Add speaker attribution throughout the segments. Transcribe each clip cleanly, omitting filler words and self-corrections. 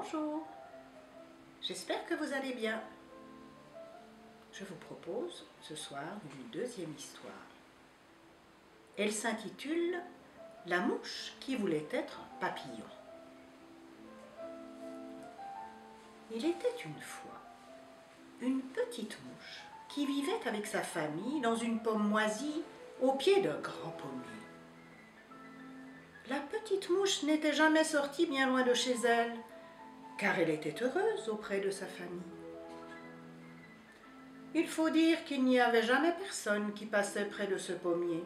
Speaker 1: Bonjour, j'espère que vous allez bien. Je vous propose ce soir une deuxième histoire. Elle s'intitule « La mouche qui voulait être un papillon ». Il était une fois une petite mouche qui vivait avec sa famille dans une pomme moisie au pied d'un grand pommier. La petite mouche n'était jamais sortie bien loin de chez elle, car elle était heureuse auprès de sa famille. Il faut dire qu'il n'y avait jamais personne qui passait près de ce pommier.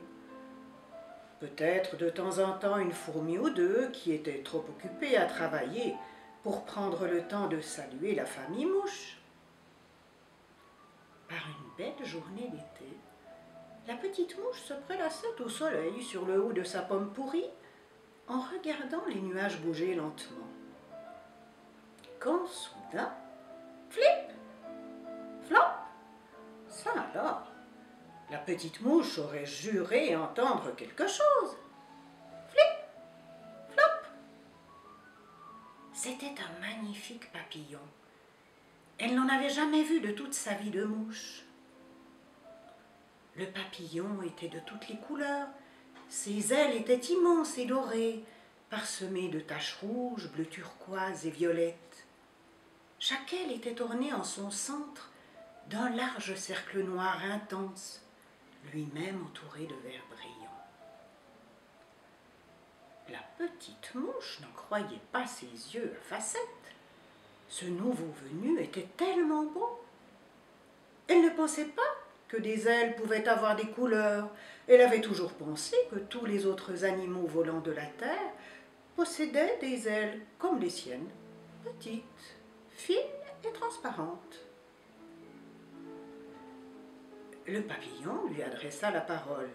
Speaker 1: Peut-être de temps en temps une fourmi ou deux qui était trop occupée à travailler pour prendre le temps de saluer la famille mouche. Par une belle journée d'été, la petite mouche se prélassait au soleil sur le haut de sa pomme pourrie en regardant les nuages bouger lentement. Quand soudain, flip, flop, ça alors, la petite mouche aurait juré entendre quelque chose. Flip, flop. C'était un magnifique papillon. Elle n'en avait jamais vu de toute sa vie de mouche. Le papillon était de toutes les couleurs. Ses ailes étaient immenses et dorées, parsemées de taches rouges, bleu turquoise et violettes. Chaque aile était ornée en son centre d'un large cercle noir intense, lui-même entouré de verres brillants. La petite mouche n'en croyait pas ses yeux à facettes. Ce nouveau venu était tellement beau. Elle ne pensait pas que des ailes pouvaient avoir des couleurs. Elle avait toujours pensé que tous les autres animaux volants de la terre possédaient des ailes comme les siennes, petites, fines et transparentes. Le papillon lui adressa la parole.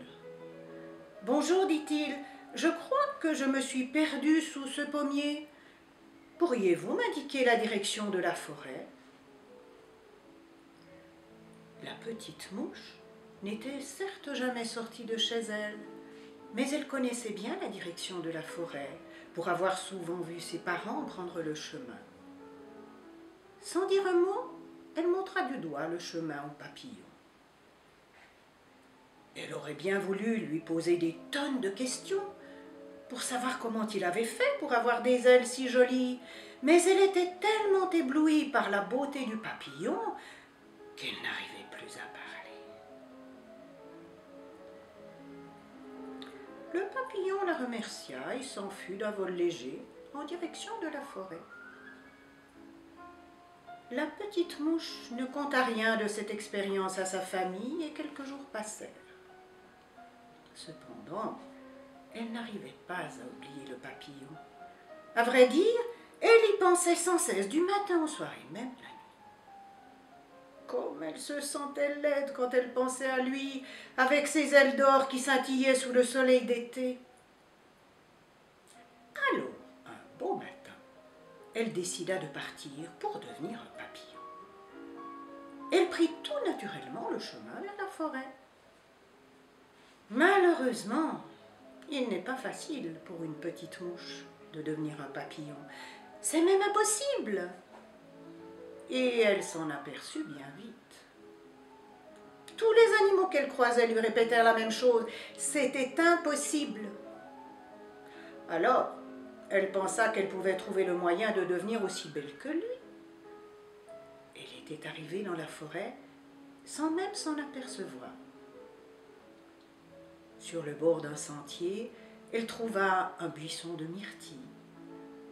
Speaker 1: « Bonjour, dit-il, je crois que je me suis perdu sous ce pommier. Pourriez-vous m'indiquer la direction de la forêt ?» La petite mouche n'était certes jamais sortie de chez elle, mais elle connaissait bien la direction de la forêt, pour avoir souvent vu ses parents prendre le chemin. Sans dire un mot, elle montra du doigt le chemin au papillon. Elle aurait bien voulu lui poser des tonnes de questions pour savoir comment il avait fait pour avoir des ailes si jolies, mais elle était tellement éblouie par la beauté du papillon qu'elle n'arrivait plus à parler. Le papillon la remercia et s'enfuit d'un vol léger en direction de la forêt. La petite mouche ne conta rien de cette expérience à sa famille et quelques jours passèrent. Cependant, elle n'arrivait pas à oublier le papillon. À vrai dire, elle y pensait sans cesse, du matin au soir et même la nuit. Comme elle se sentait laide quand elle pensait à lui, avec ses ailes d'or qui scintillaient sous le soleil d'été. Alors, un beau matin, elle décida de partir pour devenir un papillon. Elle prit tout naturellement le chemin vers la forêt. Malheureusement, il n'est pas facile pour une petite mouche de devenir un papillon. C'est même impossible. Et elle s'en aperçut bien vite. Tous les animaux qu'elle croisait lui répétèrent la même chose. C'était impossible. Alors, elle pensa qu'elle pouvait trouver le moyen de devenir aussi belle que lui. Elle était arrivée dans la forêt sans même s'en apercevoir. Sur le bord d'un sentier, elle trouva un buisson de myrtilles.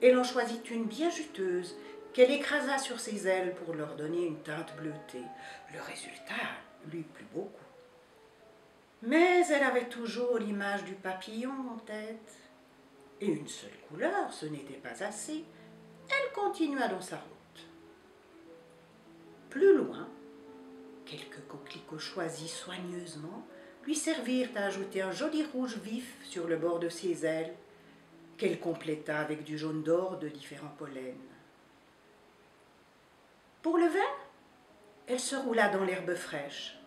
Speaker 1: Elle en choisit une bien juteuse qu'elle écrasa sur ses ailes pour leur donner une teinte bleutée. Le résultat lui plut beaucoup. Mais elle avait toujours l'image du papillon en tête. Et une seule couleur, ce n'était pas assez. Elle continua dans sa route. Plus loin, quelques coquelicots choisis soigneusement lui servirent à ajouter un joli rouge vif sur le bord de ses ailes, qu'elle compléta avec du jaune d'or de différents pollens. Pour le vin, elle se roula dans l'herbe fraîche.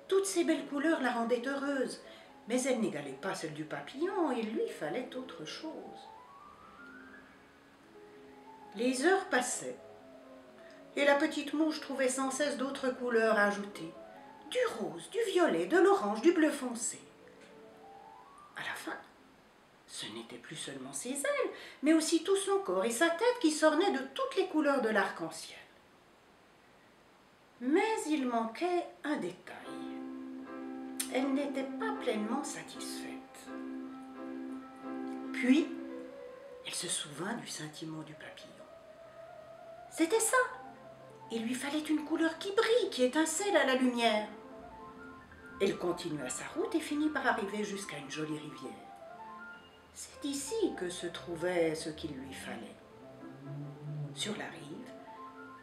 Speaker 1: Toutes ces belles couleurs la rendaient heureuse, mais elle n'égalait pas celle du papillon, il lui fallait autre chose. Les heures passaient, et la petite mouche trouvait sans cesse d'autres couleurs à ajouter. Du rose, du violet, de l'orange, du bleu foncé. À la fin, ce n'était plus seulement ses ailes, mais aussi tout son corps et sa tête qui s'ornaient de toutes les couleurs de l'arc-en-ciel. Mais il manquait un détail. Elle n'était pas pleinement satisfaite. Puis, elle se souvint du scintillement du papillon. C'était ça. Il lui fallait une couleur qui brille, qui étincelle à la lumière. Elle continua sa route et finit par arriver jusqu'à une jolie rivière. C'est ici que se trouvait ce qu'il lui fallait. Sur la rive,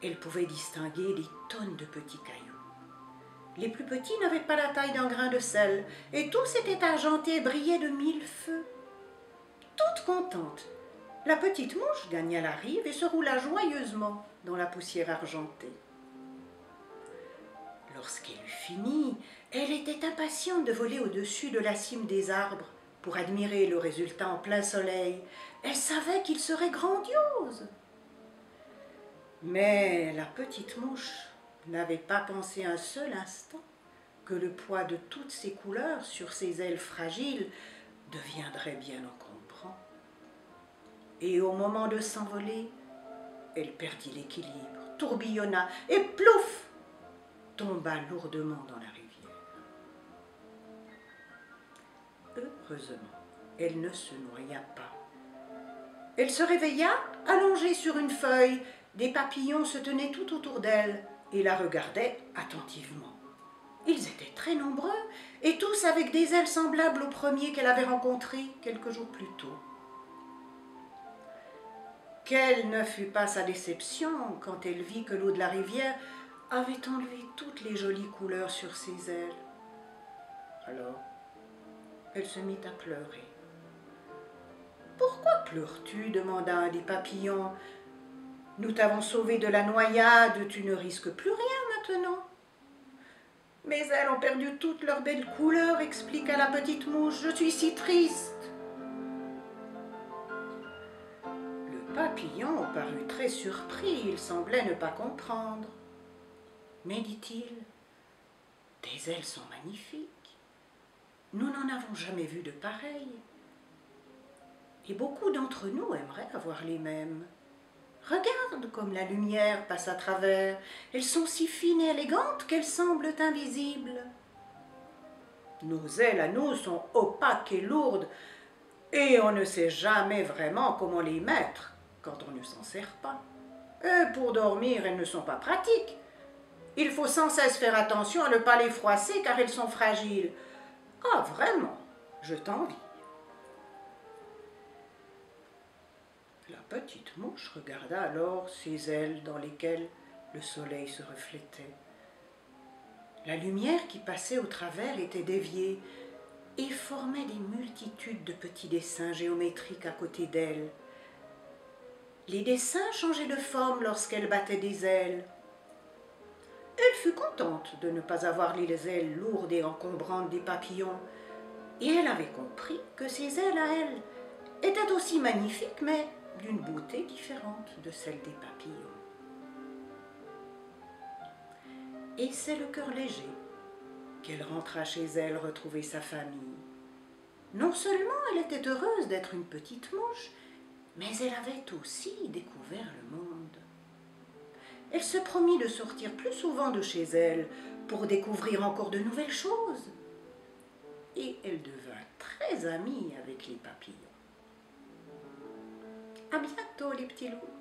Speaker 1: elle pouvait distinguer des tonnes de petits cailloux. Les plus petits n'avaient pas la taille d'un grain de sel, et tous étaient argentés et brillaient de mille feux. Toute contente, la petite mouche gagna la rive et se roula joyeusement dans la poussière argentée. Lorsqu'elle eut fini, elle était impatiente de voler au-dessus de la cime des arbres pour admirer le résultat en plein soleil. Elle savait qu'il serait grandiose. Mais la petite mouche n'avait pas pensé un seul instant que le poids de toutes ces couleurs sur ses ailes fragiles deviendrait bien encombrant. Et au moment de s'envoler, elle perdit l'équilibre, tourbillonna et plouf, tomba lourdement dans la rivière. Heureusement, elle ne se noya pas. Elle se réveilla, allongée sur une feuille. Des papillons se tenaient tout autour d'elle et la regardaient attentivement. Ils étaient très nombreux et tous avec des ailes semblables aux premiers qu'elle avait rencontrés quelques jours plus tôt. Quelle ne fut pas sa déception quand elle vit que l'eau de la rivière avait enlevé toutes les jolies couleurs sur ses ailes. Alors, elle se mit à pleurer. « Pourquoi pleures-tu » demanda un des papillons. « Nous t'avons sauvé de la noyade, tu ne risques plus rien maintenant. »« Mes ailes ont perdu toutes leurs belles couleurs, expliqua la petite mouche, je suis si triste. » Le papillon parut très surpris, il semblait ne pas comprendre. « Mais, dit-il, tes ailes sont magnifiques. Nous n'en avons jamais vu de pareilles. Et beaucoup d'entre nous aimeraient avoir les mêmes. Regarde comme la lumière passe à travers. Elles sont si fines et élégantes qu'elles semblent invisibles. Nos ailes à nous sont opaques et lourdes, et on ne sait jamais vraiment comment les mettre quand on ne s'en sert pas. Et pour dormir, elles ne sont pas pratiques. Il faut sans cesse faire attention à ne pas les froisser car elles sont fragiles. Ah, vraiment, je t'envie. » La petite mouche regarda alors ses ailes dans lesquelles le soleil se reflétait. La lumière qui passait au travers était déviée et formait des multitudes de petits dessins géométriques à côté d'elle. Les dessins changeaient de forme lorsqu'elle battait des ailes. Elle fut contente de ne pas avoir les ailes lourdes et encombrantes des papillons, et elle avait compris que ses ailes à elle étaient aussi magnifiques, mais d'une beauté différente de celle des papillons. Et c'est le cœur léger qu'elle rentra chez elle retrouver sa famille. Non seulement elle était heureuse d'être une petite mouche, mais elle avait aussi découvert le monde. Elle se promit de sortir plus souvent de chez elle pour découvrir encore de nouvelles choses. Et elle devint très amie avec les papillons. À bientôt les petits loups.